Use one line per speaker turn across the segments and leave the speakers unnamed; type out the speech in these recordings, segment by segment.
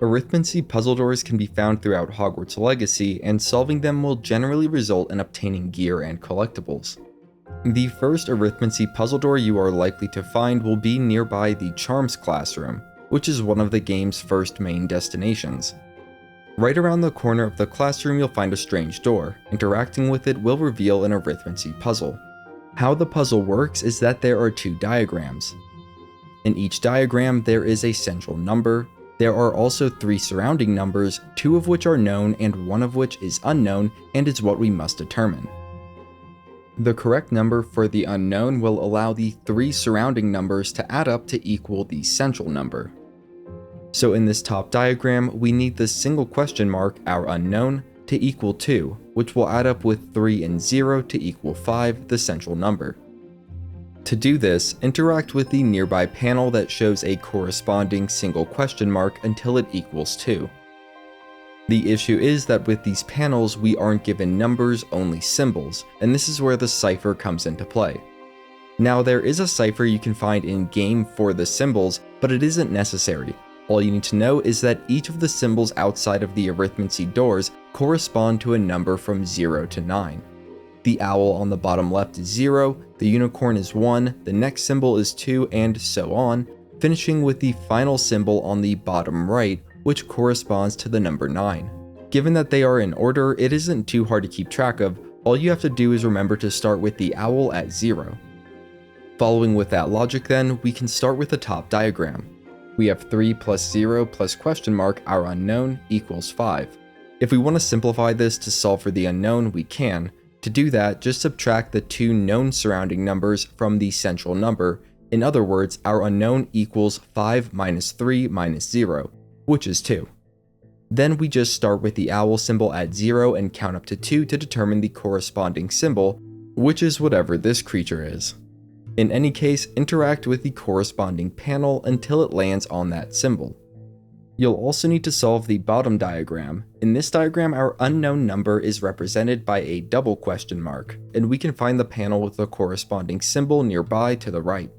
Arithmancy puzzle doors can be found throughout Hogwarts Legacy, and solving them will generally result in obtaining gear and collectibles. The first Arithmancy puzzle door you are likely to find will be nearby the Charms classroom, which is one of the game's first main destinations. Right around the corner of the classroom you'll find a strange door. Interacting with it will reveal an Arithmancy puzzle. How the puzzle works is that there are two diagrams. In each diagram there is a central number. There are also three surrounding numbers, two of which are known and one of which is unknown and is what we must determine. The correct number for the unknown will allow the three surrounding numbers to add up to equal the central number. So in this top diagram, we need the single question mark, our unknown, to equal 2, which will add up with 3 and 0 to equal 5, the central number. To do this, interact with the nearby panel that shows a corresponding single question mark until it equals 2. The issue is that with these panels, we aren't given numbers, only symbols, and this is where the Cypher comes into play. Now there is a Cypher you can find in-game for the symbols, but it isn't necessary. All you need to know is that each of the symbols outside of the Arithmancy doors correspond to a number from 0 to 9. The owl on the bottom left is 0, the unicorn is 1, the next symbol is 2, and so on, finishing with the final symbol on the bottom right, which corresponds to the number 9. Given that they are in order, it isn't too hard to keep track of. All you have to do is remember to start with the owl at 0. Following with that logic then, we can start with the top diagram. We have 3 plus 0 plus question mark, our unknown, equals 5. If we want to simplify this to solve for the unknown, we can. To do that, just subtract the two known surrounding numbers from the central number. In other words, our unknown equals 5 minus 3 minus 0, which is 2. Then we just start with the owl symbol at 0 and count up to 2 to determine the corresponding symbol, which is whatever this creature is. In any case, interact with the corresponding panel until it lands on that symbol. You'll also need to solve the bottom diagram. In this diagram, our unknown number is represented by a double question mark, and we can find the panel with the corresponding symbol nearby to the right.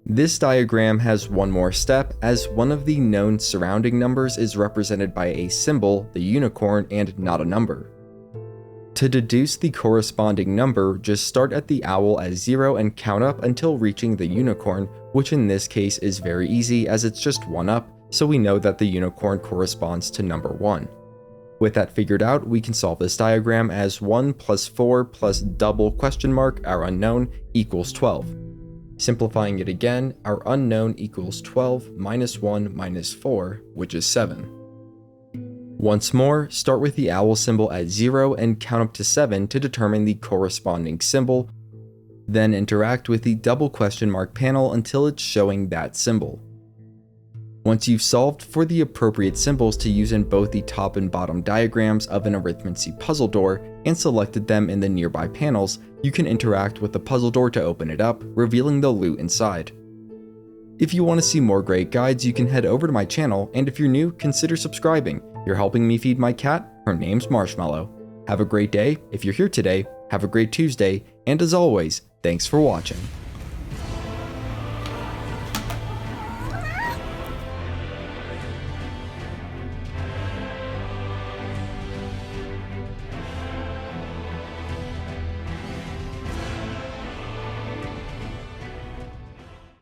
This diagram has one more step, as one of the known surrounding numbers is represented by a symbol, the unicorn, and not a number. To deduce the corresponding number, just start at the owl at 0 and count up until reaching the unicorn, which in this case is very easy as it's just 1 up, so we know that the unicorn corresponds to number 1. With that figured out, we can solve this diagram as 1 plus 4 plus double question mark, our unknown, equals 12. Simplifying it again, our unknown equals 12 minus 1 minus 4, which is 7. Once more, start with the owl symbol at 0 and count up to 7 to determine the corresponding symbol, then interact with the double question mark panel until it's showing that symbol. Once you've solved for the appropriate symbols to use in both the top and bottom diagrams of an Arithmancy puzzle door and selected them in the nearby panels, you can interact with the puzzle door to open it up, revealing the loot inside. If you want to see more great guides, you can head over to my channel, and if you're new, consider subscribing. You're helping me feed my cat, her name's Marshmallow. Have a great day. If you're here today, have a great Tuesday, and as always, thanks for watching.